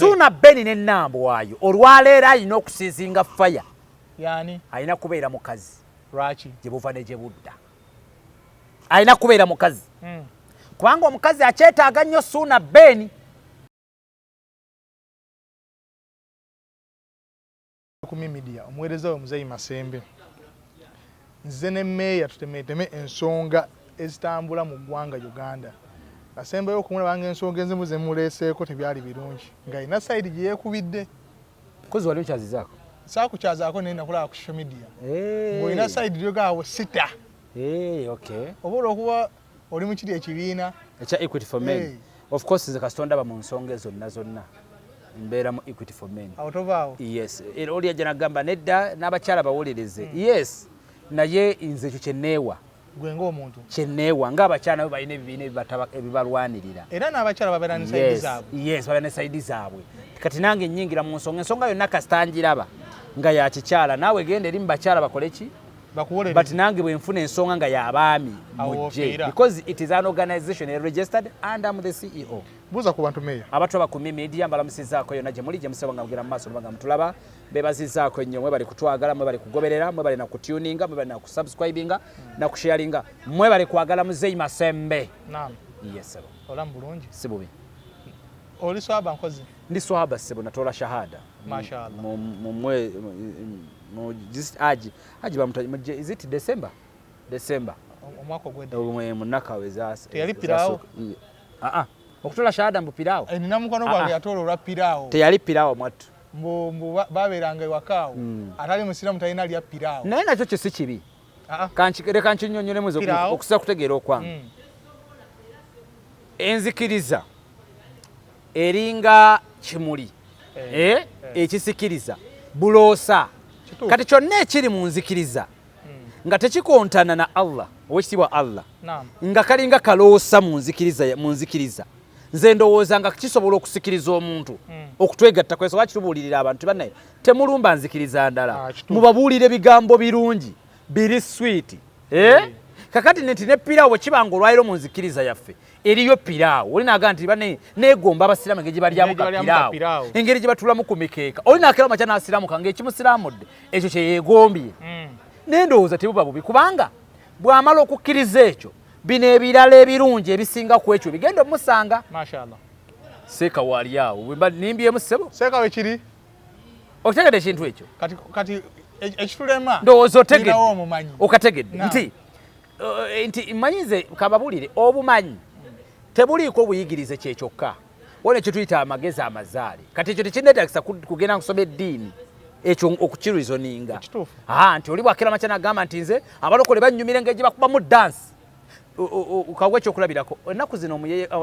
Ssuna Beni ne Nambwayo olwaleero alina okusizinga faya. Yani Alina kubeera mukazi. Lwaki? Gye buva ne gye budda. Alina kubeera mukazi. Kubanga omukazi akyetaaga nnyo Ssuna Beni. Kumi media omuweereza we Muzeyi Masembe. Nze ne Meeya tutemeteme ensonga ezitambula mu ggwanga Uganda. Asembayo okumulaba ng'ensonga ezimu ze muleeseeko tebyali birungi. Nga ina side gye yeekubidde. Kozi wali okyazizaako? Saakukyazaako naye nakulaba ku social media. Ng'olina side lyogaawo sita. Okay. Obola okuba oli mu kiri ekibiina ekya Equity for Men. Of course nze kasita ndaba mu nsonga ezo zonna. Mbeera mu Equity for Men. Awutovaawo? Yes. Era oli ajja n'agamba nedda n'abakyala bawolereze. Yes. Naye nze ekyo kye neewa. Gwe ng'omuntu. Kye neewa ng'abakyala nabo balina ebibiina ebibalwanirira. Era n'abakyala babeera ne sayidi zaabwe. Yes, babeera ne sayidi zaabwe. Kati nange nnyingira mu ensonga yonna kasita ngiraba nga ya kikyala naawe genda eri mu bakyala bakole ki? But nange bwe nfuna ensonga nga y'abaami mujje. Because it is an organization registered under the CEO. Buuza ku bantu Meeya. Abantu abakumi media mbalamusizaako yonna gye muli gye musaba nga mugera mu maaso nga mutulaba beebazizaako ennyo mwe bali kutwagala mwe bali kugoberera mwe bali na kutuninga mwe bali na kusubscribinga na kusharinga mwe bali kwagala Muzeyi Masembe. Naam. Yes sebo. Olamu bulungi. Si bubi. Oli swahaba nkozi? Ndi swahaba sebo natoola shahada. Mashallah. Haji bamutaja is it December? December. Omwaka ogwedde. Munaka wezaasa. Teyali piraawo? Okutoola shahada mbu piraawo. Nina mukono gwange yatoola olwa piraawo. Teyali piraawo mwattu. Mbu babeeranga ewakaawo. Atali musiraamu talina lya piraawo. Naye nakyo kye si kibi. Leka nkinnyonnyolemu okusa kutegeera okwange. Enzikiriza eringa kimuli ekisikiriza buloosa. Kati kyonna ekiri mu nzikiriza nga tekikontana na Allah owekitiibwa Allah nga kalinga kaloosa mu nzikiriza nze ndowooza nga kisobola okusikiriza omuntu okutwegatta kweso wakitubuulirira abantu bannaye temulumba nzikiriza ndala mubabuulire ebigambo birungi biri sweet kakati nti ne piraawo bwe kibanga olwaliro mu nzikiriza yaffe eriyo piraawo oli naaga nti bane neegomba abasiraamu engeri gye balyamu kapiraawo engeri gye batulamu ku mikeeka oli naakera makya n'asiraamuka ng'ekimusiraamudde ekyo kye yeegombye naye ndowooza tebuba bubi kubanga bw'amala okukkiriza ekyo bino ebirala ebirungi ebisinga ku ekyo bigenda omusanga. Mashallah. Seeka waali awo bwe nimbyemu ssebo. Seeka we kiri? Okitegedde ekintu ekyo? Kati ekitulema ndowooza otegedde okategedde nti mmanyize kababuulire obumanyi tebuliiko obuyigirize kyekyokka wona ekyo tuyita amagezi amazaale kati ekyo tekinneetagisa kugenda kusoma eddiini ekyo okukirizoninga nti oli bwakera makya nagamba nti nze abalokole bannyumira engeri gye bakubamu dansi kagwa ekyokulabirako ennaku zino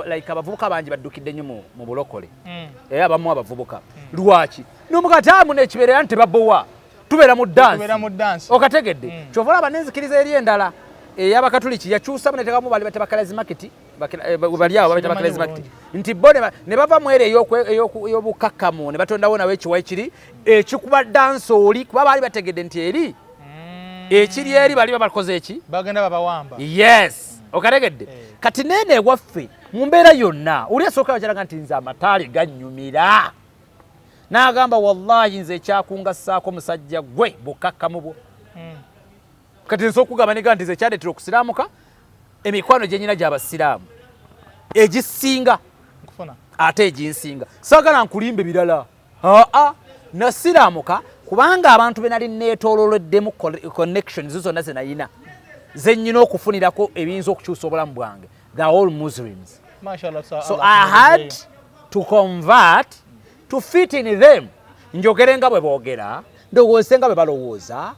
like abavubuka bangi baddukidde nnyo mu bulokole abamu abavubuka lwaki n'omukataamu nekibeerera nti tebabowa tubeera mu dansi okategedde kyova olaba n'enzikiriza eri endala ey'abakatuliki yakyusamu netekamu bali bate bakalazimaketi bali awo babita bakalazimaketi nti bo ne bava mu ere ey'obukakkamu ne batondawo nawo ekiwa ekiri ekikuba dansi oli kuba baali bategedde nti eri ekiri eri bali babakoze eki bagenda babawamba. Yes okategedde kati nene ewaffe mu mbeera yonna oli asooka bakiraga nti nze amataali gannyumira n'agamba wallahi nze ekyakungassaako musajja gwe bukakkamu bwo kati nso okugamba nega nti nze kyaleetera okusiraamuka emikwano gye nyina gy'abasiraamu egisinga ate eginsinga saagala nkulimba ebirala nasiraamuka kubanga abantu be nali neetoololeddemu connection zonna ze nayina ze nnyina okufunirako ebiyinza okukyusa obulamu bwange they are all Muslims. So I had to convert to fit in them njogere nga bwe boogera ndowooze nga bwe balowooza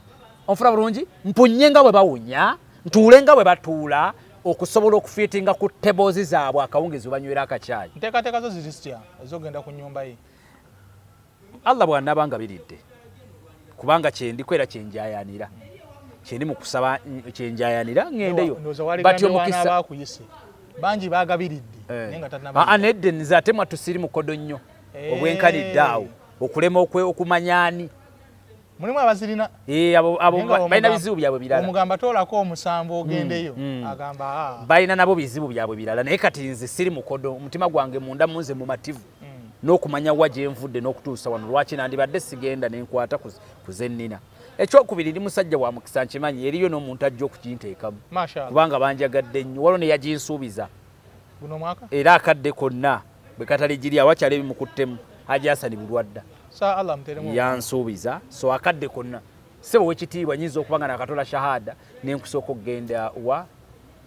onfuna bulungi mpunye nga bwe bawunya ntuule nga bwe batuula okusobola okufiitinga ku tebozi zaabwe akawungeezi banywera akacaayi. Nteekateeka zo ziri zitya ezogenda ku nnyumba ye? Allah bw'anaaba nga biridde kubanga kyendikwera kyenjayanira kyendi mu kusaba kyenjayanira ŋŋendeyo batyo mukisa bangi baagabiridde naye nga tanaba nedde nze ate mwattu siri mukodo nnyo obwenkanidde awo okulema okumanyaani mulimu abazirina balina bizibu byabwe birala omugamba toolako omusambo ogendeyo agamba balina nabo bizibu byabwe birala naye kati nze siri mukodo omutima gwange munda munze mumativu n'okumanya wa gye nvudde n'okutuusa wano lwaki nandibadde sigenda ne nkwata ku ze nnina. Ekyokubiri ndi musajja wa mukisa nkimanyi eriyo n'omuntu ajja okukinteekamu kubanga banjagadde nnyo waliwo ne yaginsuubiza era akadde konna bwe katali giri awakyala ebimukuttemu Haji Hassan Bulwadda yansuubiza so akadde konna sebo wekitiibwa nyinza okubanga nakatola shahada nenkusooka okugenda wa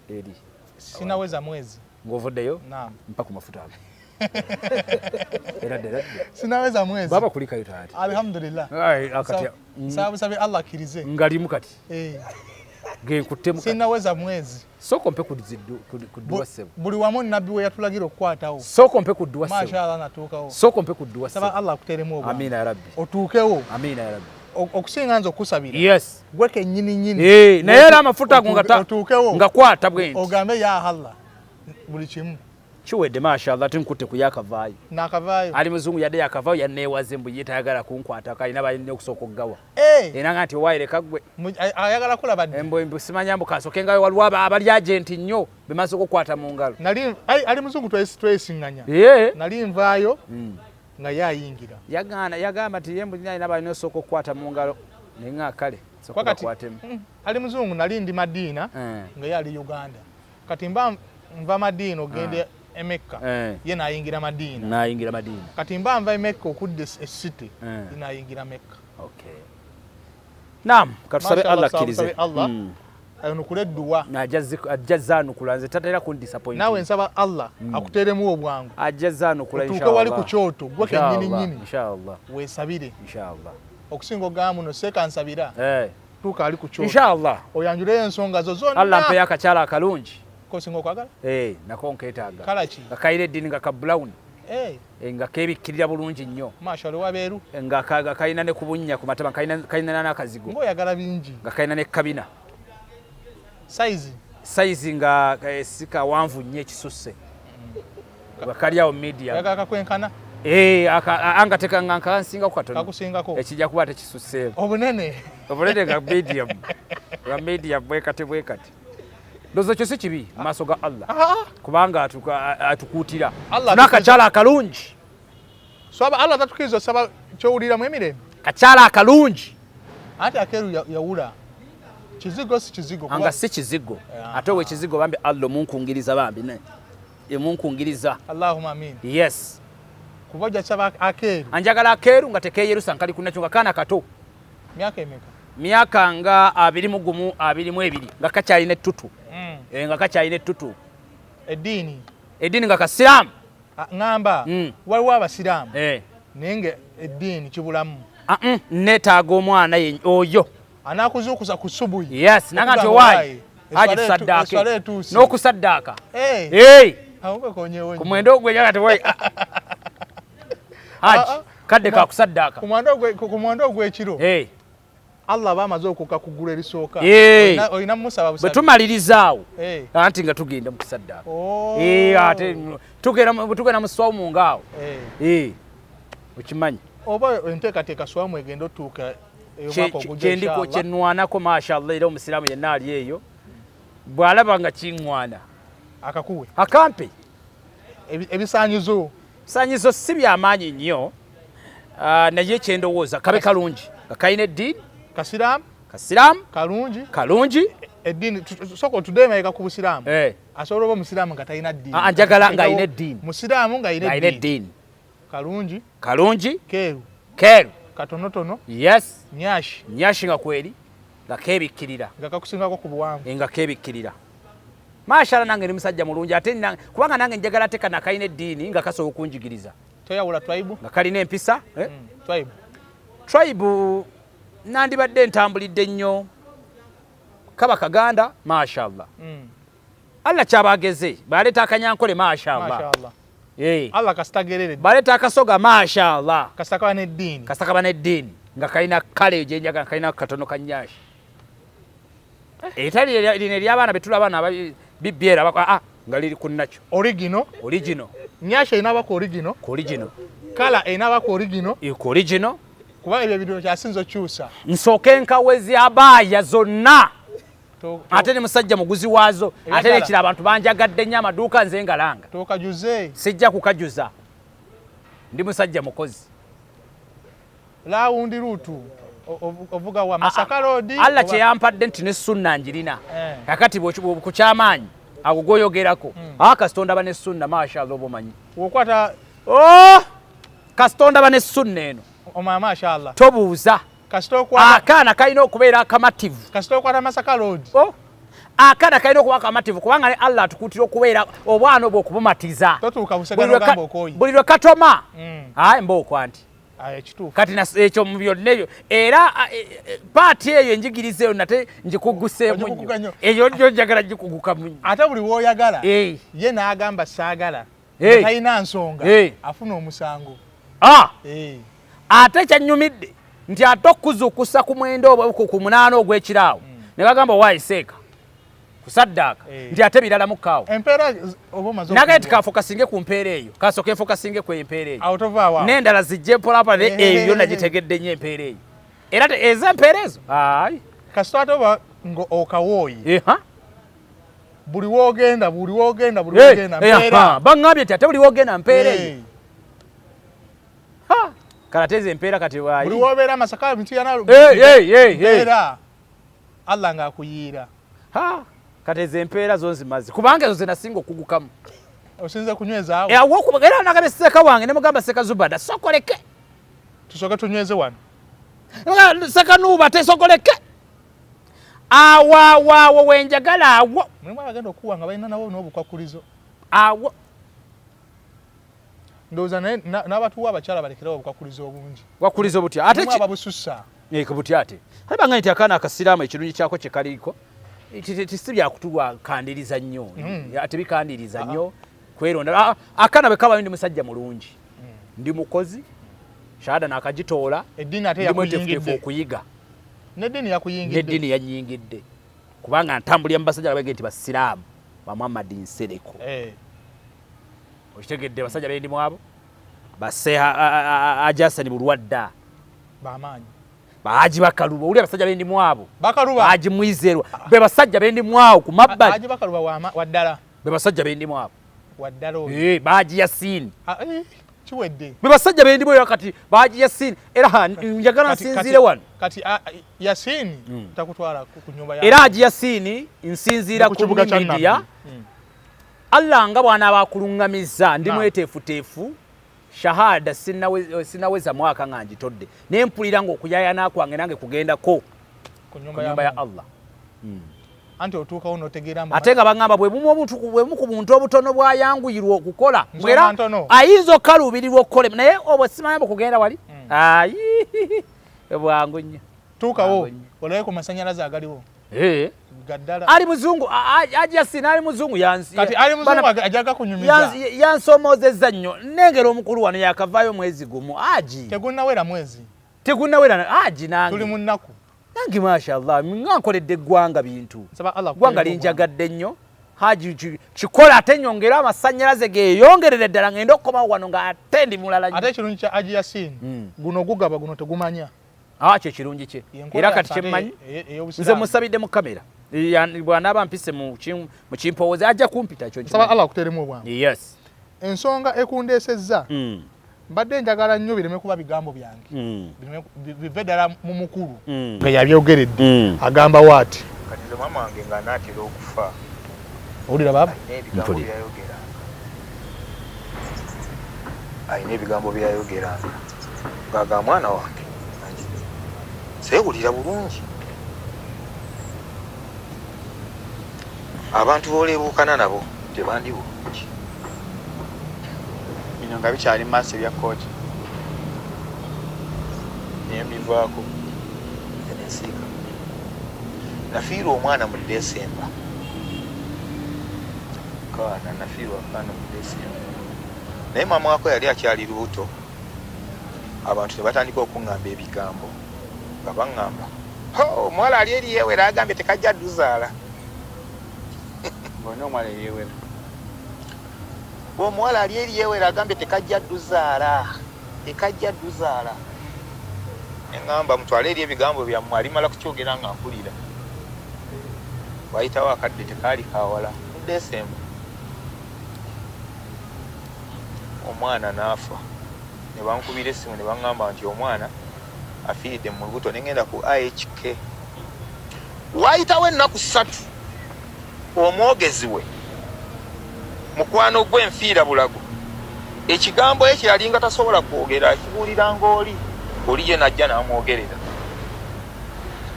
eri sinaweza mwezi ng'ovuddeyo mpa ku mafuta ago sinaweza mwezi baba kulikayo taati alhamdulillah sababu Allah akirize ngalimu kati genkuttemu sinaweza mwezi soko mpe kudduwa sebo buli wamu nabbi we yatulagira okukwatawo soko mpe kudduwa sebo mashallah natuukawo soko mpe kudduwa sebo sababu Allah akuteremu obwo amina ya rabbi otuukewo amina ya rabbi okusinga nzo kusabira yes gweke nyini naye era amafuta ngakwata bwenti ogambe ya Allah buli kimu kiwedde mashallah tinkutte ku yakavaayo nakavaayo ali muzungu yadde yakavaayo yanneewaze mbu ye tayagala kunkwata kalina balina okusooka okugawa era nga nti owayireka gwe ayagala kulabadde mbu simanya mbu kasookengayo waliwo abali agenti nnyo bemaze okukwata mu ngalo ali muzungu twesiŋŋanya nali nvaayo nga yayingira yagamba nti ye mbulina alina balina osooka okukwata mu ngalo naye nga kale sokakwatemu ali muzungu nali ndi Madiina nga ye ali Uganda kati nva Madiina ogende Emeka ye nayingira Madiina kati nva Emeka okudde city nayingira Meka naam katusabe Allah akkirize ayonukule dduwa ajjazza anukula nze tatera kundisappoint nawe nsaba Allah akuteremu obwangu ajjazza anukula inshallah tuuke wali ku kyoto gwe kennyini inshallah weesabire inshallah okusinga ogamu no seka nsabira tuuka ali ku kyoto inshallah oyanjule ensonga zo zonna Allah mpe akakyala akalungi kosinga okwagala nako nkeetaaga kalaki nga kayire eddiini nga ka brown nga keebikkirira bulungi nnyo mashallah wabeeru nga kayina ne kubunnya ku matama kayina n'akazigo ng'oyagala bingi nga kayina ne kabina size nga sika wanvu nnyo ekisusse nga kali awo medium yagala kakwenkana angateka nga nkansinga ku katono kakusingako ekijja kuba tekisusseeko obunene nga medium bwekati ndozo kyo si kibi mu maaso ga Allah kubanga atukuutira n'akakyala akalungi swaba Allah tatukiriza osaba kyowuliramu emirembe kakyala akalungi anti akeeru yawula kizigo si kizigo anga si kizigo ate we kizigo bambi Allah munkungiriza bambi ne munkungiriza Allahumma amin yes kuboja saba akeeru anjagala akeeru nga tekeeyerusa nkali kunacho nga kana kato myaka emeka myaka nga 21 22 nga kakyalina ettutu nga kakyalina ettutu eddiini nga kasiraamu ngamba waliwo abasiraamu naye eddiini kibulamu neetaaga omwana oyo anakuzuukuza ku subuhi yes nanga nti owaayi haji tusaddaake n'okusaddaaka ku mwendo ogwenyaga tewaayi haji kadde kakusaddaaka ku mwendo ogw'ekiro Allah bamaze okuka kugula erisooka olina musaba busabe bwe tumaliriza anti nga tugenda mu kusaddaaka ate tugenda mu swawumu ngaawo okimanyi oba enteekateeka swawumu egenda otuuka kyendiko kyenwanako mashallah era omusiraamu yenna ali eyo bw'alaba nga kiŋŋwana akakuwe akampe ebisaanyizo si byamaanyi nnyo naye kyendowooza kabe kalungi nga kalina eddiini kasiraamu kalungi eddiini soka otudeemayeka ku busiraamu asobola oba omusiraamu nga talina ddiini njagala ng'alina eddiini musiraamu ng'alina eddiini kalungi keeru katonotono yes nyashi nga kweri nga keebikkirira nga kakusingako ku buwanvu nga keebikkirira mashallah nange ndi musajja mulungi ate kubanga nange njagala ate kana kalina eddiini nga kasobola okunjigiriza toyawula tribe nga kalina empisa tribe nandibadde ntambulidde nnyo kaba kaganda mashallah Allah kyabageze baleeta akanyankole mashallah Allah kasitagerere baleeta akasoga mashallah kastakaba n'eddiini nga kalina kale gyenjaga kalina katono kanyashi etali lino ery'abaana betula abaana bibyera nga liri ku nakyo original nyashi erinaabako original kala erinaabako original kuba ebyo ebintu kyasinza okyusa nsooke nkawezi abaaya zonna ate ne musajja muguzi waazo ate nekira abantu banjagadde nnyo amaduuka nze ngalanga tokajuze sijja kukajuza ndi musajja mukozi lawundi ruutu ovuga wa Masaka Road alla kye yampadde nti ne Ssuna njirina kakati ku kyamaanyi ago goyogerako kastonda bane Ssuna mashallah obumanyi wokwata kastonda bane Ssuna eno mashallah tobuuza akaana kalina okubeera akamativu kasita okwata Masaka Road akaana kalina okuba akamativu kubanga ne Allah atukutira okubeera obwana obwo okubumatiza buli lwe katoma mbooko anti kati ekyo mu byonna ebyo era paati eyo enjigiriza eyo nate njikuguseemu nnyo eyo njo njagala gikugukamu ate buli w'oyagala ye n'agamba saagala talina nsonga afuna omusango ate kyannyumidde nti ate okuzuukusa ku mwendo ku 8 ogw'ekiraawo ne bagamba waayiseeka kusaddaaka nti ate birala mukkaawo empeera nagaye tikafokasinge ku mpeera eyo kasooka enfokasinge ku empeera eyo n'endala zijje mpolapala eyo yonna gitegedde nnyo empeera eyo era ez'empeera ezo kasita ate oba okawooyi buli woogenda mpeera baŋŋambye nti ate buli woogenda mpeera eyo kalateze empeera kati waayi buli wobeera Masaka mpeera Allah ng'akuyiira kateze empeera zo nzimaze kubanga ezo zenasinga okugukamu osinze kunyweza awo era nagabe Seka wange ne mugamba Seka Zubada sokoleke tusoke tunyweze wano Seka Nuba tesokoleke awo wenjagala awo mwe bagenda okuwa nga balina nawo n'obukwakulizo awo ndoza n'abatuwa abakyala balekerawo obukwakulizo obungi bwakulizo butya ate ababusussa kubutya ate banga nti akaana akasiraamu ekirungi kyako kye kaliiko tisi byakutuwa kandiriza nnyo ate bikandiriza nnyo kweronda akaana bwe kaba ndi musajja mulungi ndi mukozi shahada nakagitoola eddiini ate yakuyingidde okuyiga n'eddiini yanyingidde kubanga ntambulira mu basajja babege nti basiraamu ba Muhammad Nsereko okitegedde basajja bendi mwabo basse ajasani bulwadda bamaanyi Baji Bakaluba uli abasajja bendi mwabo Bakaluba Baji Mwizerwa be basajja bendi mwawo ku mabbali Baji Bakaluba waddala be basajja bendi mwabo waddala Baji Yasin kiwedde be basajja bendi mwawo kati Baji Yasin era njagala nsinzire wano kati Yasin takutwala ku nyumba ya era Baji Yasin nsinzira ku media Allah nga bwana abakulungamiza ndi mwetefutefu shahada sinaweza mwaka nganji todde nempulira ngo okuyayana kwange nange kugendako ku nyumba ya Allah anti otuuka ono otegeera ate nga bangamba bwe muku buntu obutono bwayanguyirwa okukola mwera ayinza okaluubirirwa okukole naye obwo simanyi kugenda wali bwangu nnyo tuukawo olaye ku masanyalaze agaliwo gaddala ali muzungu ajasina ali muzungu yansi kati ali muzungu ajaga kunyumiza yansomozeza nnyo nengera omukulu wano yakavaayo mwezi gumu aji tegunnawera aji nange tuli munnaku nange mashallah ngankoledde eggwanga bintu gwanga linjagadde nnyo haji kikola ate nyongera amasanyalaze geeyongerere ddala ngenda okukomawo wano nga ate ndi mulala ate ekirungi kya aji yasin guno gugaba guno tegumanya kye kirungi kye era kati kyemmanyi nze musabidde mu kamera bw'anaaba mpise mu kimpowoozi ajja kumpita ekyo nsaba Allah akuteremu obwangu yes ensonga ekundeesezza mbadde njagala nnyo bireme kuba bigambo byange bive ddala mu mukulu nga yabyogeredde agamba waati kati ze mama wange nga anaatera okufa owulira baba ayina ebigambo byayogera ng'agamba mwana wange seewulira bulungi abantu b'oleebuukana nabo tebandi bulungi bino nga bikyali mu maaso ebya kkooti naye mbivaako ensiika nafiirwa omwana mu Desemba nafiirwa akaana mu Desemba naye maama wako yali akyali lubuto abantu tebatandika okuŋŋamba ebigambo nga baŋŋamba omuwala ali eri yeewera agambye tekajja dduzaala ng'olina omuwala eyeewera bw'omuwala ali eri yeewera agambye tekajja dduzaala eŋŋamba mutwale eri ebigambo byammwe alimala kukyogera nga mpulira wayitawo akadde tekaali kawala mu Desemba omwana n'afa ne bankubira essimu ne baŋŋamba nti omwana afiiridde mu lubuto ne ngenda ku IHK. Waayitawo ennaku 3 omwogezi we mukwano gwe Nfiira Bulago ekigambo ekyo yalinga tasobola kwogera akibuulira ng'oli ye najja n'amwogerera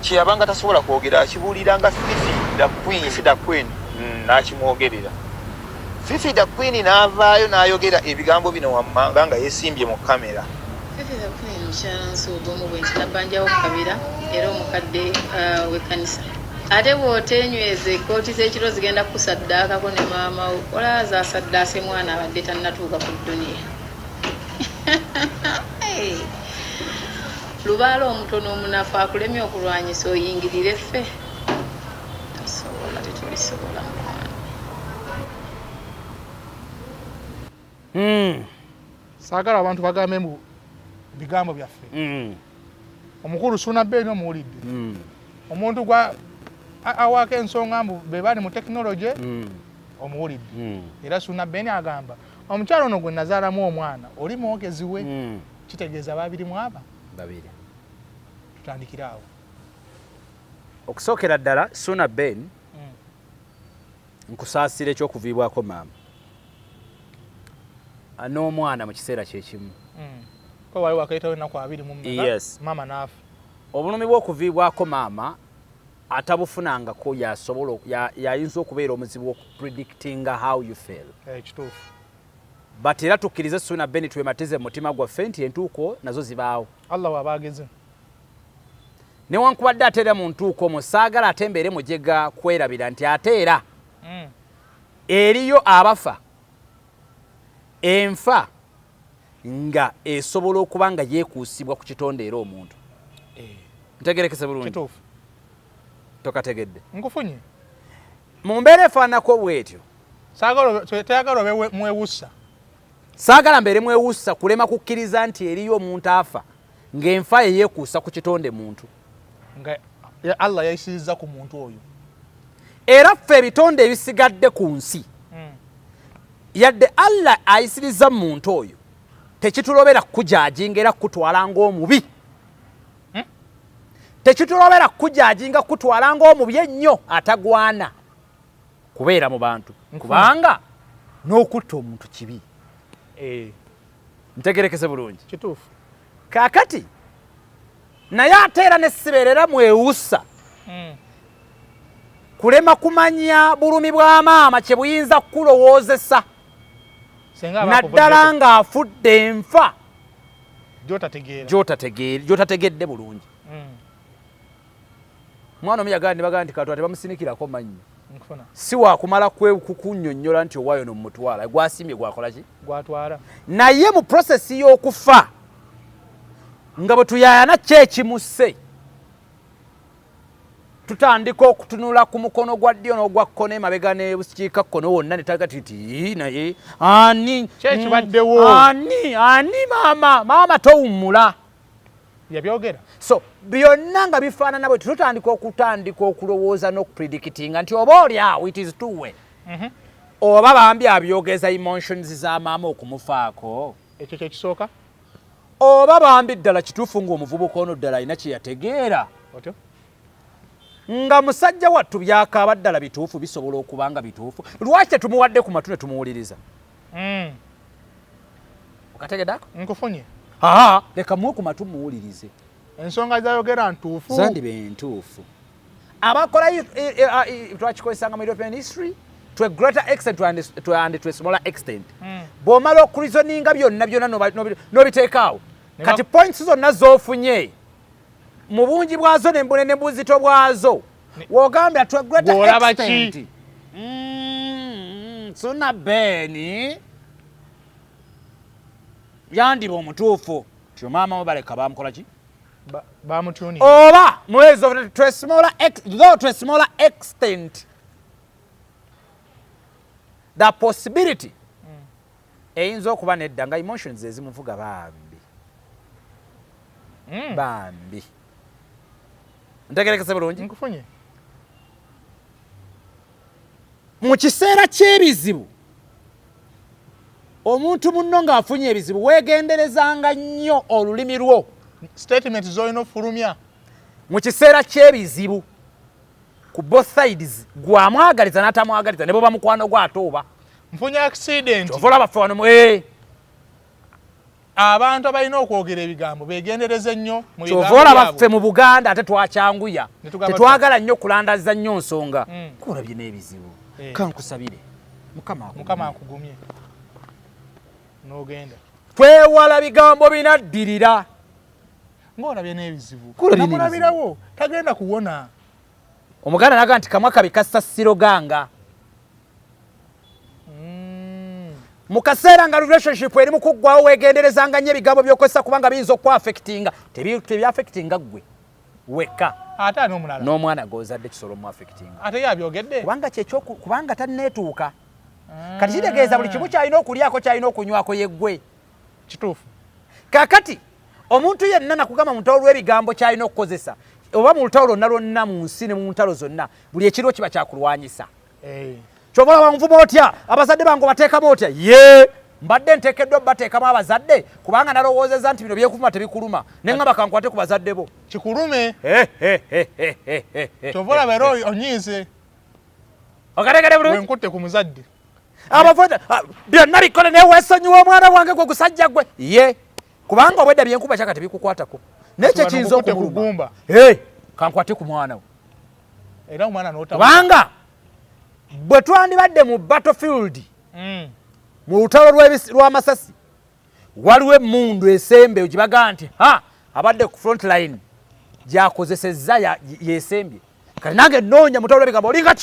kyeyabanga tasobola kwogera akibuulira nga Fifi da Queen n'akimwogerera. Fifi da Queen n'avaayo n'ayogera ebigambo bino wammanga nga yeesimbye mu kamera. Fifi da Queen mukyala Nsoogomu Nambwayo Kabira era omukadde w'ekkanisa. Ate bw'otenyweza ekkooti z'ekiro zigenda kusaddaakako ne maama wo olaaza asaddaase mwana abadde tannatuuka ku dduniya. Lubaala omutono omunafu akulemye okulwanyisa oyingirire ffe. Tasobola, tetulisobola mwana. Saagala abantu bagambe mu bigambo byaffe. Omukulu Ssuna Bwino omuwulidde. Omuntu gwa awaka ensonga mbu be bali mu tekinologi omuwulidde. Era Ssuna Bwino agamba omukyalo ono gwe nazaalamu omwana oli mwogezi we. Kitegeeza babiri mu aba babiri. Tutandikira awo. Okusookera ddala Ssuna Bwino nkusaasira ekyokuviibwako maama n'omwana mu kiseera kyekimu. Ko wali wakayitawo ennaku 24. Yes. Maama n'afa. Obulumi bw'okuviibwako maama atabufunangako yayinza okubeera omuzibu w'okupredictinga how you feel. Kituufu. But era tukkirize Ssuna Bwino twematize mu mutima gwaffe nti entuuko nazo zibaawo. Allah wabageze. Newankubadde ate era mu ntuuko omwo saagala ate mbeere mujega kwerabira nti ate era eriyo abafa enfa nga esobola okuba nga yeekuusibwa ku kitonde era omuntu. Ntegerekese bulungi. Kituufu. Tokategedde. Nkufunye. Mu mbeera efaanako bw'etyo. Teyagala obe mwewussa. Saagala mbeere mwewussa kulema kukkiriza nti eriyo omuntu afa ng'enfa ye yeekuusa ku kitonde muntu. Nga Allah yayisiriza ku muntu oyo. Era ffe ebitonde ebisigadde ku nsi yadde Allah ayisiriza muntu oyo tekitulobera kujajinga era kutwala ng'omubi. Tekitulobera kujajinga kutwala ng'omubi ennyo atagwana kubeera mu bantu kubanga n'okutta omuntu kibi. Ntegerekese bulungi. Kituufu. Kaakati naye ate era ne sibeerera mwewussa kulema kumanya bulumi bwa maama kye buyinza kukulowoozesa naddala ng'afudde enfa gy'otategedde bulungi. Mwana omu yagamba ne bagamba nti katwa tebamusinikirako mannyo. Si wakumala kukunnyonnyola nti owaayo n'omutwala gwasimbye gwakola ki? Gwatwala. Naye mu prosesi y'okufa nga bwe tuyaayana ki ekimusse tutandika okutunula ku mukono gwa ddyo n'ogwa kkono emabega ne busikiika kkono wonna ne tagati nti naye ani kyekibaddewo ani maama towummula yabyogera. So byonna nga bifaanana bwe tutandika okulowooza n'okupredictinga nti oba oli awo it is two way. Oba bambi abyogeza emotions za maama okumufaako. Ekyo kyekisooka. Oba bambi ddala kituufu ng'omuvubuka ono ddala alina kye yategeera. Otyo. Nga musajja wattu byakaaba ddala bituufu bisobola okuba nga bituufu. Lwaki tetumuwadde ku matu ne tumuwuliriza? Okategeddako? Nkufunye. Leka muwe ku matu muwulirize. Ensonga zayogera ntuufu. Zandibe ntuufu. Abakola twakikozesanga mu European history to a greater extent and to a smaller extent. Bw'omala okulizoninga byonna n'obiteekaawo. Kati points zonna z'ofunye mu bungi bwazo ne buzito bwazo w'ogambya to a greater extent. Ssuna Bwino yandiba omutuufu tyo maama we baleka bamukola ki? Bamutuni. Oba mwezo to a smaller extent the possibility eyinza okuba nedda nga emotions ezimuvuga bambi. Ntegerekese bulungi? Nkufunye. Mu kiseera ky'ebizibu omuntu munno ng'afunye ebizibu weegenderezanga nnyo olulimi lwo statement z'olina ofulumya mu kiseera ky'ebizibu ku both sides gwamwagaliza n'atamwagaliza ne bwe bamukwano gw'atooba nfunye accident ovola bafano abantu abalina okwogera ebigambo beegendereze nnyo mu bigambo kyovola baffe mu Buganda ate twakyanguya tetwagala nnyo kulandaza nnyo nsonga kulabye n'ebizibu kankusabire mukama akugumye n'ogenda twewala bigambo binaddirira ng'olabye n'ebizibu namulabirawo tagenda kuwona omuganda naga nti kamwa kabi kassa ssiro ganga mu kaseera nga relationship eri mu kuggwawo weegenderezanga nnyo ebigambo by'okozesa kubanga biyinza okwaffectinga tebyaffectinga ggwe wekka ate n'omulala n'omwana g'ozadde kisolo mu affectinga ate yabyogedde kubanga tanneetuuka kati kitegeeza buli kimu kyalina okulyako kyalina okunywako yeggwe kituufu kaakati omuntu yenna nakugamba mu lutalo lw'ebigambo kyalina okukozesa oba mu lutalo lwonna lwonna mu nsi ne mu ntalo zonna buli ekiro kiba kyakulwanyisa kyobola banvuma otya abazadde bange bateekamu otya ye mbadde nteekeddwa bateekamu abazadde kubanga nalowoozeza nti bino byekuvuma tebikuluma ne ŋŋamba kankwate ku bazadde bo kikulume kyobola beera onyiize okategere bulungi wenkutte ku muzadde abavada byonna bikole naye weesonyiwa omwana wange gwe gusajja gwe ye kubanga obwedda byenkuba kyaka tebikukwatako nekyo kiyinza okumuluma kankwate ku mwana we era omwana kubanga bwe twandibadde mu battlefield mu lutalo lw'amasasi waliwo emmundu esembe gibaga nti abadde ku front line gyakozesezza yesembye kati nange noonya mutalo lw'ebigambo olinga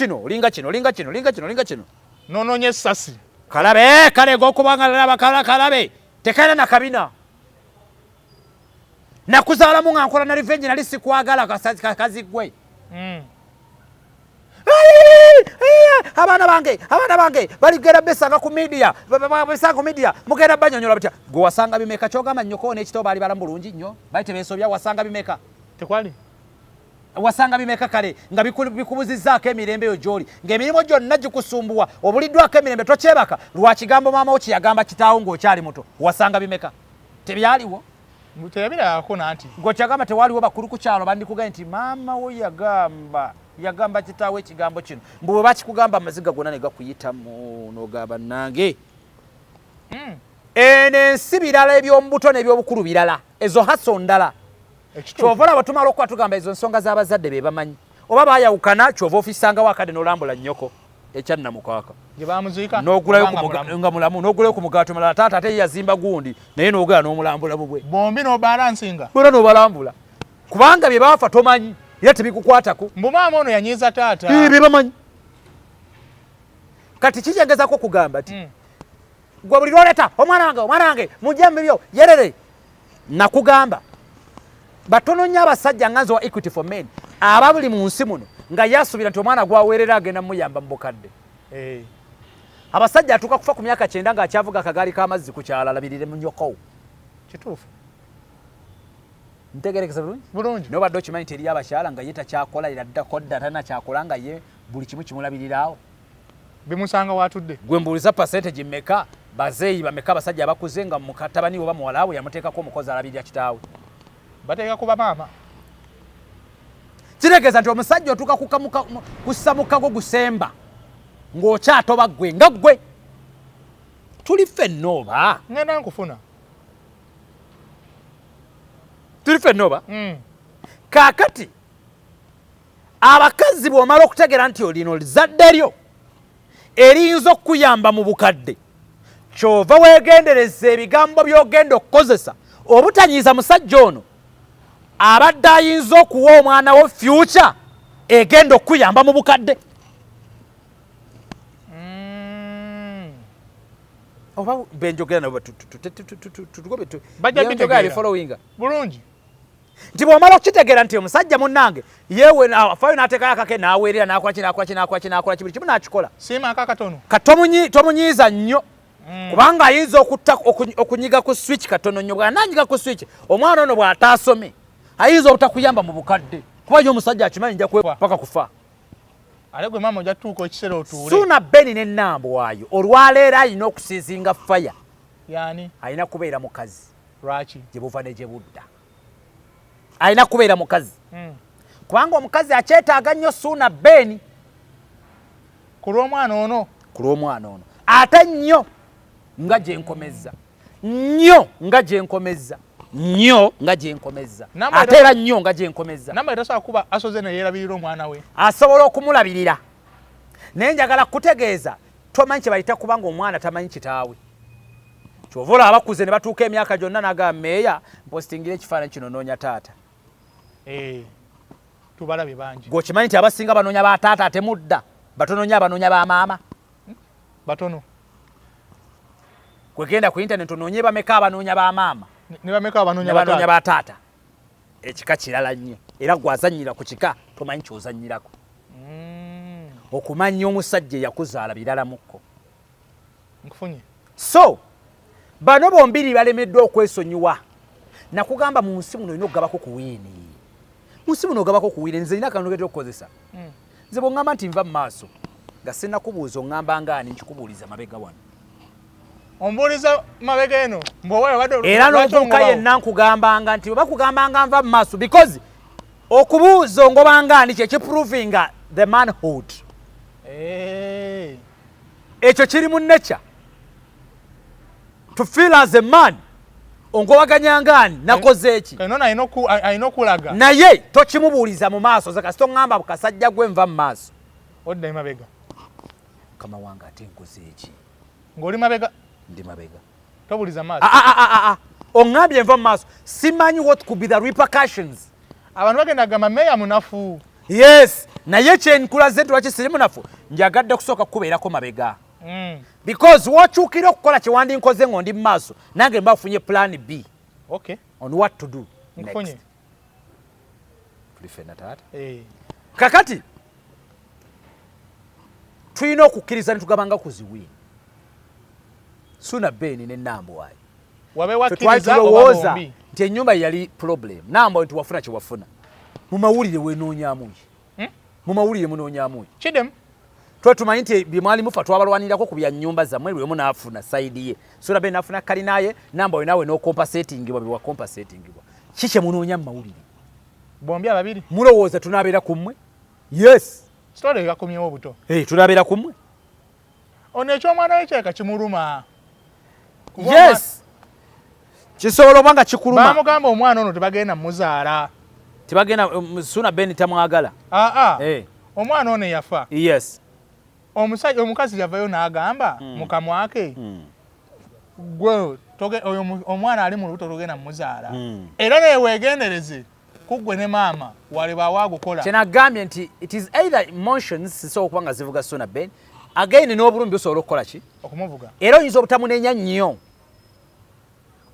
kino nononya essasi kalabe kalega okubanga lalaba kalabe tekaina na kabina nakuzaalamu nga nkola na revenge nali sikwagala kazi gwe abaana bange baligera besanga ku media mugenda banyonyola batya gwe wasanga bimeka kyogamba nnyoko n'ekitabo baali balamu bulungi nnyo bali tebeesobya wasanga bimeka tekwali wasanga bimeka kale nga bikubuzizzaako emirembe eyo gy'oli ng'emirimu gyonna gikusumbuwa obuliddwako emirembe tokyebaka lwa kigambo maama wo kiyagamba kitaawo ng'okyali muto wasanga bimeka tebyaliwo teyabirako nanti ng'okyagamba tewaliwo bakulu ku kyalo bandikugaye nti maama wo yagamba kitaawo ekigambo kino mbu bwe bakikugamba amaziga gonna ne gakuyitamu n'ogamba nange eno ensi birala eby'omubuto n'ebyobukulu birala ezo haso ndala kyova olaba tumala okuba tugamba ezo nsonga z'abazadde be bamanyi oba baayawukana kyova ofisangawo akade n'olambula nnyoko ekyannamukwaka nga mulamu n'ogulayo ku mugaato malala taata ate yazimba gundi naye n'ogala n'omulambula bubwe bombi n'obalansinga bwera n'obalambula kubanga bye baafa tomanyi era tebikukwatako mbu maama ono yanyiiza taata bye bamanyi kati kikyengezako kugamba ti gwe buli lwoleta omwana wange mujjembe byo yerere nakugamba batono nnyo abasajja nganzi wa equity for men aba buli mu nsi muno nga yasuubira nti omwana gwaweerera agenda muyamba mu bukadde abasajja atuuka kufa ku myaka 9 ng'akyavuga akagaali k'amazzi ku kyalo alabirire mu nyokowo kituufu ntegerekesa bulungi nobadde okimanyi nti eri abakyala nga ye takyakola iraddako dda talina kyakola nga ye buli kimu kimulabirirawo bimusanga watudde gwe mbuuliza percentage mmeka bazeeyi bameka abasajja abakuze nga mukatabani oba muwalaabwe yamuteekako omukozi alabirira kitaawe bateeka kuba maama kitegeeza nti omusajja otuuka kussa mukago gusemba ng'okyatoba ggwe nga ggwe tuli ffenna oba ngenda nkufuna tuli ffenna oba kaakati abakazi bw'omala okutegeera nti olino lizadde lyo eriyinza okukuyamba mu bukadde kyova weegendereza ebigambo by'ogenda okukozesa obutanyiiza musajja ono abadde ayinza okuwa omwana wo future egenda okuyamba mu bukadde oba benjogera nabo bajja following bulungi nti bw'omala okukitegeera nti omusajja munnange yewe afaayo n'ateekayo akake n'aweerera n'akola buli kimu n'akikola siima akakatono tomunyiiza nnyo kubanga ayinza okunyiga ku switch katono nnyo bw'ananyiga ku switch omwana ono bw'ataasome ayinza obutakuyamba mu bukadde kuba ye omusajja akimanyi nja kwepa paka kufa ale gwe maama ojja tutuuka ekiseera otuule Ssuna Beni ne Nambwayo olwaleero alina okusiizinga faya yani alina kubeera mukazi lwaki gye buva ne gye budda alina kubeera mukazi kubanga omukazi akyetaaga nnyo Ssuna Beni ku lw'omwana ono ate nnyo nga gye nkomezza ate era nnyo nga gye nkomezza Nambwayo tasobola kuba asoze ne yeerabirira omwana we asobola okumulabirira naye njagala kutegeeza tomanyi kye bayita kubanga omwana tamanyi kitaawe kyova olaba bakuze ne batuuka emyaka gyonna n'agamba meeya mpostingire ekifaananyi kino noonya taata tubalabe bangi gweokimanyi nti abasinga banoonya ba taata ate mudda batonoonya abanoonya ba maama batono kwegenda ku internet onoonye bameka abanoonya ba maama ne bameka abanoonya ba taata ekika kirala nnyo era gwazannyira ku kika tomanyi kyozannyirako okumanya omusajja eyakuzaala birala mukko nkufunye so bano bombiri balemeddwa okwesonyiwa nakugamba mu nsi muno olina okugabako ku wiini nze nina akantu getera okukozesa nze bw'oŋŋamba nti nva mu maaso nga sinnakubuuza oŋŋamba ngaani nkikubuuliza mabega wano ombuuliza mabega eno era n'ovubuka yenna nkugambanga nti oba kugambanga nva mu maaso because okubuuza ongobangaani kyekiprovinga the manhood ekyo kiri mu nature to feel as a man ongobaganya ngaani nakoze eki alina okulaga naye tokimubuuliza mu maaso ze kasita oŋŋamba kasajja gwe nva mu maaso odda emabega mukama wange ate nkoze eki ng'oli mabega ndi mabega tobuuliza maaso oŋŋambye nva mu maaso simanyi what could be the repercussions abantu bagenda gamba meeya munafu yes naye kyenkulaze nti lwaki siri munafu njagadde kusooka kukubeerako mabega because wokyukira okukola kyewandi nkoze ng'ondi mu maaso nange mba funye plan B on what to do next tuli ffenna taata kakati tulina okukkiriza ne tugabanga kuziwiini Ssuna Beni ne Nambwayo twalowooza nti ennyumba yali problem Nambwayo nti wafuna kye wafuna mu mawulire wenoonyaamuki mu mawulire munoonyaamuki kidemu twe tumanyi nti bye mwali mufa twabalwanirako ku bya nnyumba zammwe buli omu n'afuna sayidi ye Ssuna Beni n'afuna kalinaye Nambwayo naawe n'okompasetingibwa bye wakompasetingibwa ki kye munoonya mu mawulire bombi ababiri mulowooza tunaabeera ku mmwe yes sitole gakomyewo obuto tunaabeera ku mmwe ono eky'omwana we kyeka kimuluma yes kisobola oba nga kikuluma bamugamba omwana ono tebagenda muzaala tebagenda Ssuna Beni tamwagala omwana ono yafa yes omukazi yavayo n'agamba mukamwa ke gwe omwana ali mu lubuto togenda muzaala era naye weegendereze kuggwe ne maama walibaawo agukola kyenagambye nti it is either emotions zisobola okuba nga zivuga Ssuna Beni again n'obulumi busobola okukola ki okumuvuga era oyinza obutamunenya nnyo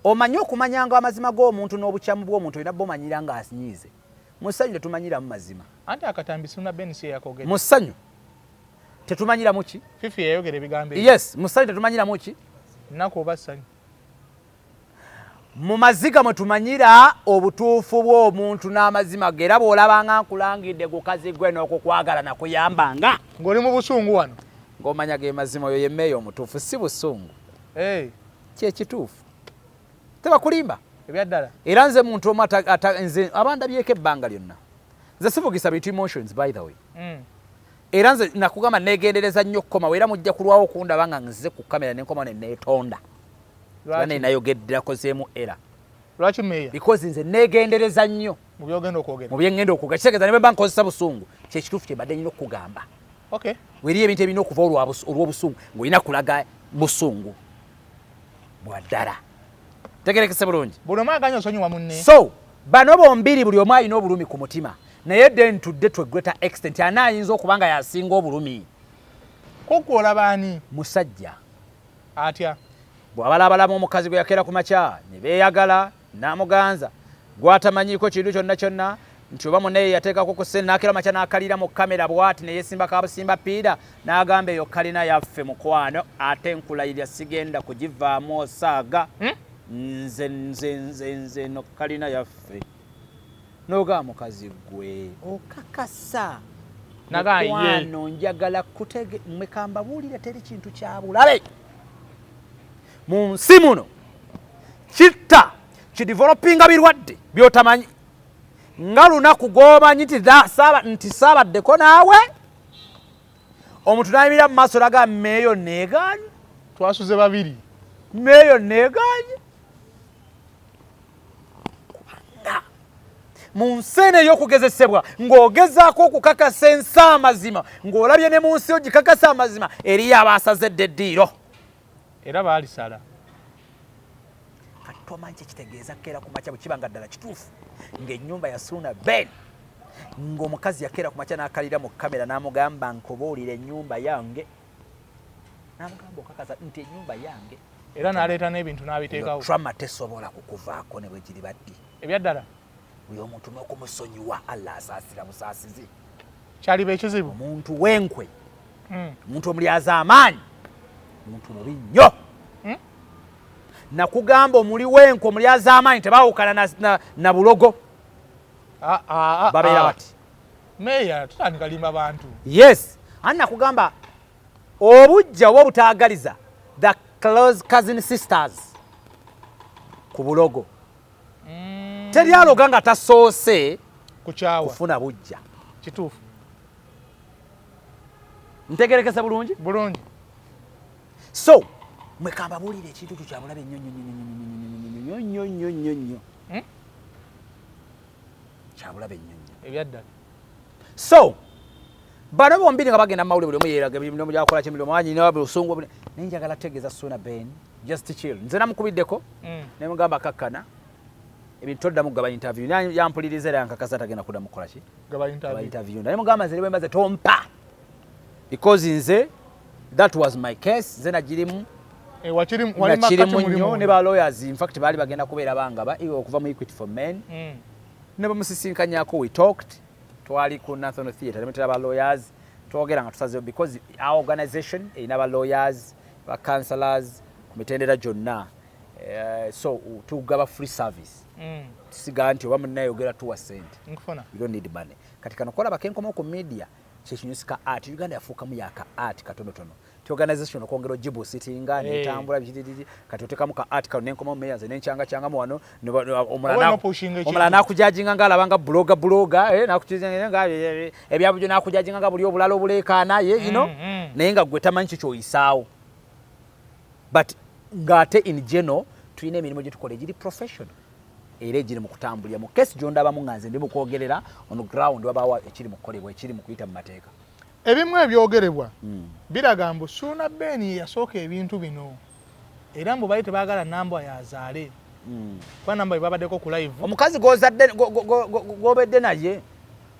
omanyi okumanyanga amazima g'omuntu n'obukyamu bw'omuntu olina bomanyira nga asinyiize mu ssanyu tetumanyiramu mazima anti akatambi Ssuna Beni si yakogera mu ssanyu tetumanyiramu ki fifi yayogera ebigambo yes mu ssanyu tetumanyiramu ki nnaku oba ssanyu mu maziga mwe tumanyira obutuufu bw'omuntu n'amazima ge era bw'olabanga nkulangidde gukazi gwe n'okukwagala nakuyambanga ng'oli mu busungu wano ng'omanya ge mazima oyo yemmeeyo omutuufu si busungu kyekituufu tebakulimba ebyaddala era nze muntu omu nze abandabyeko ebbanga lyonna nze sivugisa bintu emotions by the way era nze nakugamba neegendereza nnyo okukomawo era mujja kulwawo okundaba nga nzize ku kamera nenkomawo neneetonda era nenayogedderako zeemu era lwaki meeya because nze neegendereza nnyo mu byogenda okwogera mu byengenda okwogera kitegeeza ne bwe mba nkozesa busungu kyekituufu kyembadde nnyo okukugamba weri ebintu ebirina okuva olw'obusungu ng'olina kulaga busungu bwa ddala tegerekese bulungi buli omu aganya osonyiwa munne so bano bombiri buli omu alina obulumi ku mutima naye dde ntudde to a greater extent ani ayinza okuba nga yasinga obulumi kokwola baani musajja atya bw'abalabalamu omukazi gwe yakeera ku makya ne beeyagala n'amuganza gwatamanyiiko kintu kyonna kyonna nti oba munne yateekako ku ssente n'akeera makya n'akalira mu kamera bw'ati ne yeesimba kabusimba piira n'agamba eyo kalina yaffe mukwano ate nkulayirya sigenda kugivaamu osaaga nze no kalina yaffe n'ogamba mukazi gwe okakasa mukwano njagala mmwe kambabuulire teri kintu kya bulabe mu nsi muno kitta kidevelopinga birwadde byotamanyi nga lunaku g'omanyi nti saabaddeko naawe omuntu n'ayimirira mu maaso laga meeyo neegaanye twasuze babiri meeyo neegaanye mu nsi eno ey'okugezesebwa ng'ogezaako okukakasa ensi amazima ng'olabye ne mu nsi ogikakasa amazima eriyo abaasazedde eddiiro era baalisala kati tomanyi kyekitegeeza keera ku makya bwe kiba nga ddala kituufu ng'ennyumba ya Ssuna Ben ng'omukazi yakeera ku makya n'akalira mu kamera n'amugamba nkubuulira ennyumba yange n'amugamba okakasa nti ennyumba yange era n'aleeta n'ebintu n'abiteekawo trama tesobola kukuvaako ne bwe giri baddi ebyaddala buli omuntu n'okumusonyiwa Allah asaasira busaasizi kyaliba ekizibu omuntu w'enkwe omuntu omulyaza amaanyi omuntu mubi nnyo nakugamba omuli w'enkwe omulyaza amaanyi tebaawukana na bulogo babeera bati meeya tutandika limba bantu yes ani nakugamba obujja oba obutaagaliza the close cousin sisters ku bulogo teryaloga nga tasoose kukyawa kufuna bujja kituufu ntegerekesa bulungi bulungi so mwekamba buulire ekintu kyo kyabulabe nnyo kyabulabe nnyo ebyaddala so bano bombiri nga bagenda mawulire buli omu yeeraga emirimu gyakola kyemirimu anyina busungu naye njagala tegeeza Ssuna Ben just chill nze namukubiddeko ne mugamba kakkana ebintu toddamu gaba interview yampuliriza era yankakasa tagenda kudda mukola ki gaba interview naye mugamba nze nebwe mbaze tompa because nze that was my case nze nagirimu nakirimu nnyo ne ba lawyers in fact baali bagenda kubeera bangaba iwe okuva mu Equity for Men ne bamusisinkanyako we talked twali ku National Theatre nemetera ba lawyers twogera nga tusazeyo because our organization erina ba lawyers ba counselors ku mitendera gyonna so tugaba free service tusiga nti oba munayogera tuwa sente you don't need money kati kano kola bakenkomo ku media kyekinyusika art Uganda yafuukamu yaka art katonotono ti organization okwongera ojibu sitinga netambula bititi kati otekamu ka art kano nenkomo meya ze nenkyanga wano omulala nakujajinga nga alabanga bloga nakujajinga nga ebyabujo nakujajinga nga buli obulala obuleekaana you know naye nga gwe tamanyi kikyoyisaawo but ngate in general tuyina emirimu gye tukola egiri professional era egiri mu kutambulira mu kesi gyondabamu nga nze ndi mu kwogerera on ground wabaawa ekiri mu kukolebwa ekiri mu kuyita mu mateeka ebimu ebyogerebwa biraga mbu Ssuna Ben yasooka ebintu bino era mbu bali tebaagala Nambwayo azaale kuba Nambwayo babaddeko ku live omukazi gozadde gobedde naye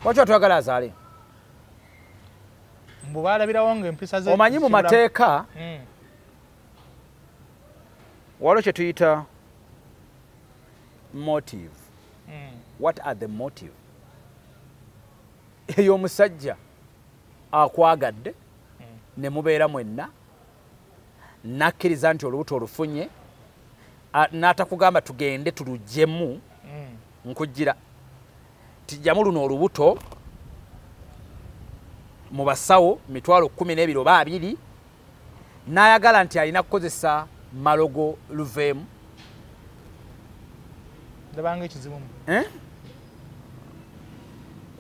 lwaki twagala azaale mbu baalabirawo ng'empisa ze omanyi mu mateeka waliwo kye tuyita motive what are the motive eyo omusajja akwagadde ne mubeera mwenna nakkiriza nti olubuto olufunye n'atakugamba tugende tulugyemu nkujjira tijjamu luno olubuto mu basawo 12,000 oba 2 n'ayagala nti alina kukozesa malogo luveemu ndabanga ekizibu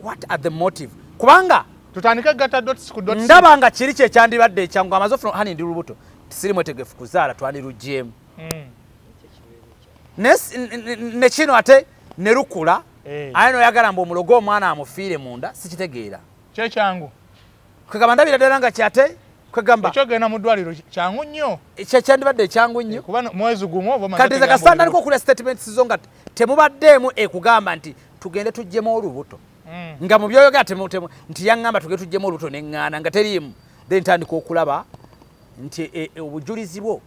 what are the motive kubanga tutandika gata dots ku dots ndabanga kiri kyekyandibadde ekyangu amazofu hani ndi lubuto tisiri mwetegefu kuzaala twandirugyemu ne kino ate ne lukula aye noyagala mbu omulogo omwana amufiire munda sikitegeera kyekyangu kwegamba ndabira ddala nga kyate kwegamba ekyogenda mu ddwaliro kyangu nnyo kyekyandibadde ekyangu nnyo kuba mwezi gumu oba kati ze kasanda aliko okulya statements zo nga temubaddeemu ekugamba nti tugende tuggyemu olubuto nga mu byoyogera nti yaŋŋamba tugende tuggyemu olubuto neŋŋaana nga teriimu then ntandika okulaba nti obujulizi bwo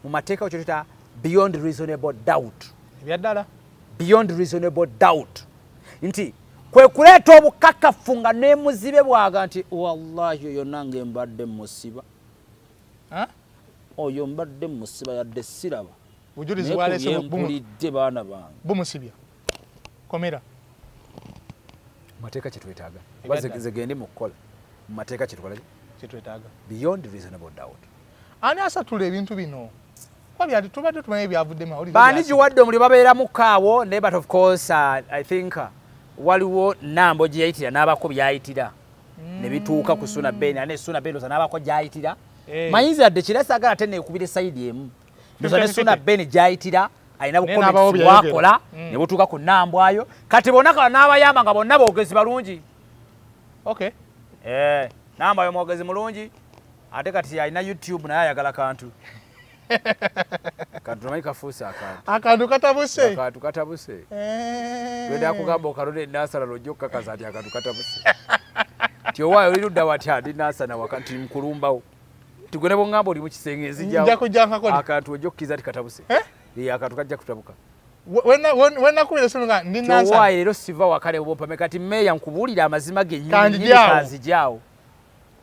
mu mateeka kyo tuyita beyond reasonable doubt ebyaddala beyond reasonable doubt nti kwe kuleeta obukakafu nga nemuzibe bwaga nti wallahi oyo nange mbadde musiba oyo mbadde musiba yadde siraba bujulizi bwalese mpulidde baana bange bumusibya komera mateeka kyetwetaaga zegendi mu kukola mu mateeka kyetukola kyetwetaaga beyond reasonable doubt ani asatula ebintu bino Kwabya tubadde tumanyi byavudde mawulire. Bani jiwadde omuli babeera mukaawo ne but of course I think waliwo Nambo gye yayitira n'abako byayitira. Ne bituuka ku Ssuna Ben ane Ssuna Ben oza n'abako gyayitira. Mayinzi adde kirasagala ate neekubira sayidi emu. Ndoza ne Ssuna Ben gyayitira ayina bukomezi bwakola ne butuuka ku Nambwayo. Kati bonna kala n'abayamba nga bonna boogezi balungi. Okay. Nambwayo mwogezi mulungi. Ate kati alina YouTube naye ayagala kantu. Kantu nayi kafuusa akantu. Akantu katabuse. Akantu katabuse. Wenda akugamba okalonde nasala lojokka kazati akantu katabuse. Tio wayo lirudda watya ndi nasana wakati mkulumbawo. Tugone bongamba oli mu kisenge ezijjawo. Njako janka kodi. Akantu ojokkiza katabuse. Akantu kajja kutabuka. Wena kubira songa ndi nasana. Tio wayo lero siva wakale obopame kati meya nkubulira amazima ge nyinyi kazi jao.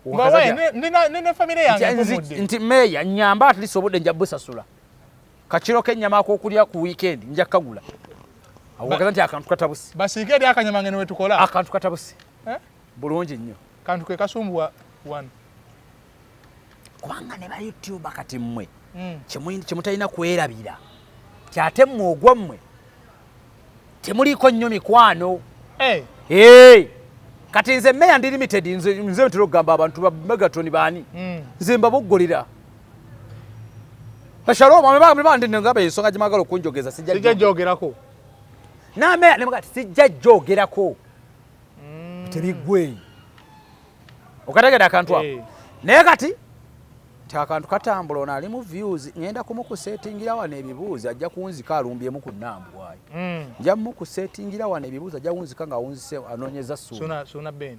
Mbawe nene familia yange nti meya nyamba atliso obudde njabbusa sula. Kachiro kenyama akokulya ku weekend nja kagula. Awakaza nti akantu katabuse. Basike eri akanyama ngene wetukola. Akantu katabuse. Bulungi nnyo. Kantu ke kasumbuwa one. Kubanga ne ba YouTube kati mmwe. Kimutayina kwerabira. Kyate mmwe mmwe. Temuliko nnyo mikwano. Kati nze Meya ndi limited nze ntero gamba abantu ba Megatron bani. Nze mbaboggolera. Bashalo bamwe bandi ngabe isonga jimagalo kunjogeza sijja jogerako. Na Meya ne mugati sijja jogerako. Tebigwe. Okategeda akantu apo. Naye kati akantu katambula ono ali mu views ngenda kumukusetingira wana ebibuuzi ajja kunzika alumbyemu ku Nambwayo. Nja mukusetingira wana ebibuuzi ajja kunzika nga wunzise anoonyeza Ssuna Ben.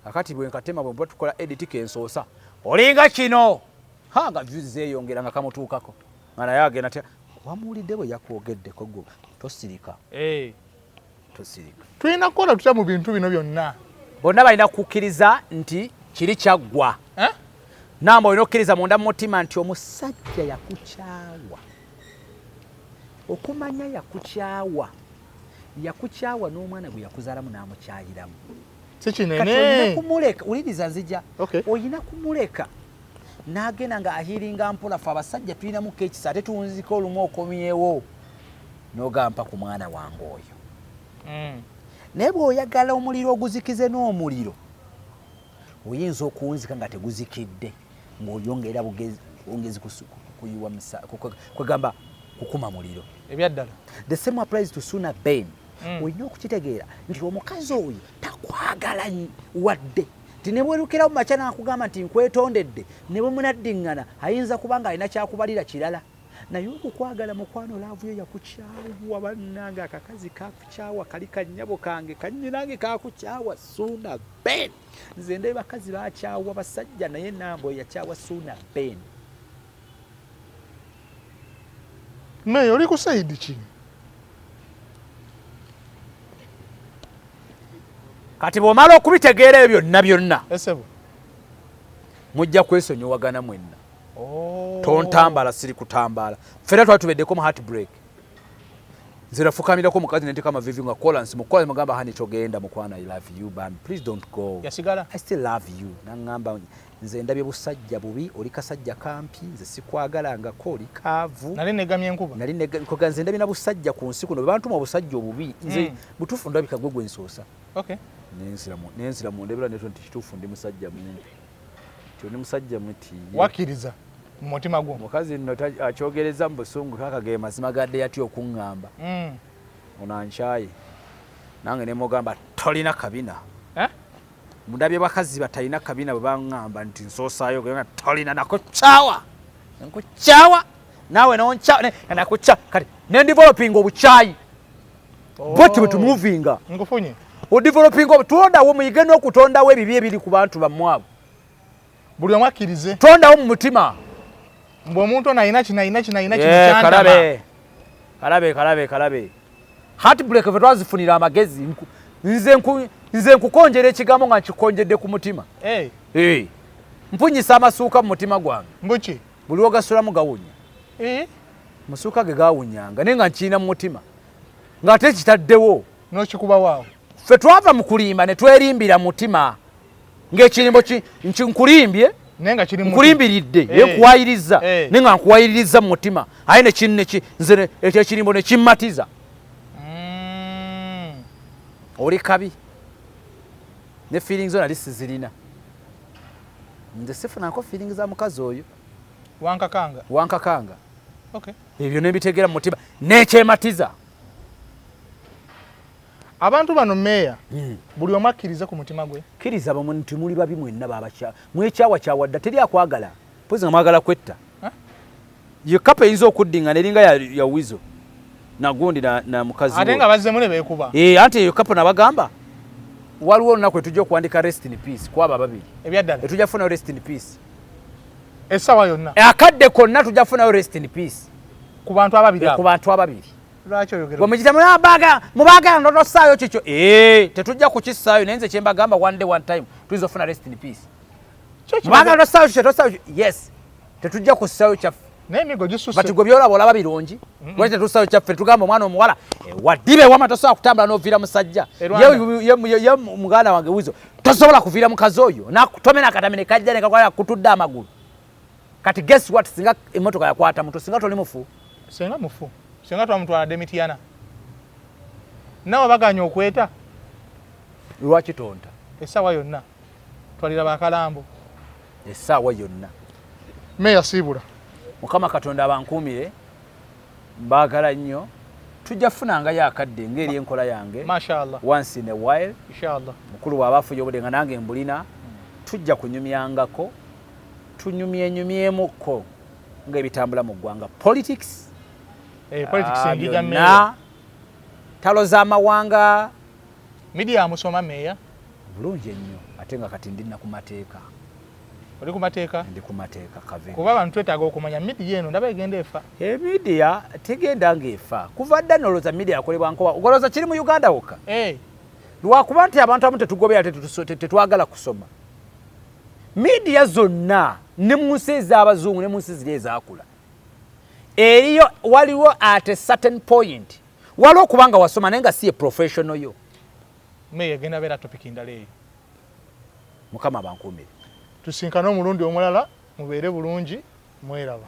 Akati bwe nkatema bwe tukola edit kensoosa. Olinga kino. Nga views zeeyongera nga kamutuukako. Nga naye agenda atya wamuwulidde bwe yakwogedeko gwo tosirika. Tosirika. Tulina kukola tutya mu bintu bino byonna. Bonna balina kukkiriza nti kiri kyaggwa. Nambwayo nokkiriza munda mu mutima nti omusajja yakukyawa. Okumanya yakukyawa. Yakukyawa n'omwana gwe yakuzaalamu n'amukyayiramu. Si kinene. Kati olina kumuleka, uliriza nzija. Olina kumuleka. N'agenda nga ahiringa mpola fe abasajja tulinamuko ekisa ate tunzika olumu okomyewo. N'ogampa ku mwana wange oyo. Naye bw'oyagala omuliro oguzikize n'omuliro, oyinza okuwunzika nga teguzikidde ng'oyongera bugezi kuyiwa kwegamba kukuma muliro. Ebyaddala. The same applies to Ssuna Ben. Olina okukitegeera nti omukazi oyo takwagala wadde. Ti ne bwerukira mu makya n'akugamba nti nkwetondedde ne bwe munaddiŋŋana ayinza kuba nga alina kyakubalira kirala. Naye okukwagala mukwano laavu yo yakukyawa bannange akakazi kakukyawa kali kannyabo kange kannyinange kakukyawa Ssuna Ben. Nze ndebe bakazi bakyawa basajja naye Nambwayo yakyawa Ssuna Ben. Meya oli ku sayidi ki? Kati bw'omala okubitegeera ebyo byonna Esebo. Mujja kwesonyiwagana mwenna. Tontambala siri kutambala. Fera twatubeddeko mu heartbreak. Nze nafukamirako mukazi nenteka amavivi nga Collins mukola mugamba hani togenda mukwana I love you bam please don't go. Yasigala. I still love you. Nangamba nze ndabye busajja bubi oli kasajja kampi nze sikwagalangako oli kaavu. Nali negamye enkuba. Nali negamye nze ndabye na busajja ku nsi kuno bantu mu busajja obubi nze butufu ndabika gwe nsoosa. Okay. Nensira mu ndebera neto nti kituufu ndi musajja muntu. Tyo ni musajja muti. Wakiriza. Mutima gwo. Mukazi nno akyogereza mu busungu kakage mazima gadde yati okuŋŋamba. Onanchaye. Nange ne mugamba tolina kabina. Mundabye bakazi batalina kabina bwe baŋŋamba nti nsoosayo gwe tolina nakukyawa. Nkukyawa. Nawe noncha nakucha kati ne developing obukyayi. But we moving. Ngufunye. O developing tuonda wo muyige n'okutondawo ebibi ebiri ku bantu bammwabo. Buli omu akkirize. Tondawo mu mutima. Mbwe omuntu ono ayina kyantama. Kalabe. Heartbreak fe twazifunira amagezi. Nze nkukonjera ekigambo nga nkikonjedde ku mutima. Mpunyisa amasuuka mu mutima gwange. Mbuki? Buli ogasulamu gawunya. Musuuka ge gawunyanga naye nga nkiina mu mutima. Ng'ate kitaddewo. N'okikuba waawo. Fe twava mu kulimba ne twerimbira mu mutima. Ng'ekirimbo nkulimbye nenga kiri nkulimbiridde yekuwayiriza nenga nkuwayiriza mu mutima aye nze ekirimbo ne kimmatiza oli kabi ne feelings zo nali sizirina nze sifunako feelings za mukazi oyo wankakanga ebyo nebitegeera mu mutima nekyematiza abantu bano meeya buli omu akkiriza ku mutima gwe kkiriza bamu nti muli babi mwenna babakya mwekyawakyawadda teri akwagala pozi nga mwagala kwetta ye kapa eyinza okuddinga neringa ya wizo nagundi na mukazi ate nga bazzemu ne beekuba anti eyo kapa nabagamba waliwo olunaku etujja okuwandika rest in peace kwaba babiri ebyaddala etujja kufunayo rest in peace essaawa yonna akadde konna tujja kufunayo rest in peace ku bantu ababiri lwaki oyogera mujita mubaagala notosaayo kikyo tetujja kukissaayo naye nze kyembagamba one day one time tuyinza okufuna rest in peace mubaagala notosaayo kikyo tosaayo yes tetujja kussaayo kyaffe n'emigo gisusse bati gwe byolaba olaba birungi lwaki tetusaayo kyaffe tugamba omwana omuwala waddibe wama tosobola kutambula n'oviira musajja ye muganda wange wizo tosobola kuviira mukazi oyo tomena akatame ne kajja ne kakwala kutudde amagulu kati guess what singa emmotoka yakwata mutu singa toli mufu singa twamutwala Demitiyana nawe baganya okweta lwaki tonta essaawa yonna twalira bakalambo essaawa yonna meeya siibula mukama katonda abankuumire mbaagala nnyo tujja kufunangayo akadde ngeri enkola yange mashallah once in a while inshallah mukulu bw'abaafuye obudde nga nange mbulina tujja kunyumyangako tunyumyenyumyemukko ng'ebitambula mu ggwanga politics byonna talo z'amawanga midiya amusoma meeya bulungi ennyo ate nga kati ndina ku mateeka oli ku mateeka ndi ku mateeka kave kuba abantu twetaaga okumanya midiya eno ndaba egenda efa midiya tegenda ng'efa kuva dda noloza midiya akolebwa nkoba ogoloza kiri mu Uganda wokka lwakuba nti abantu abamu tetugobera tetwagala kusoma midiya zonna ne mu nsi ez'abazungu ne mu nsi ziri ezaakula eriyo waliwo at a certain point waliwo kubanga wasoma naye nga si professional yo meeya genda beera topic ndala eyo mukama abankuumire tusinkane omulundi omulala mubeere bulungi mweraba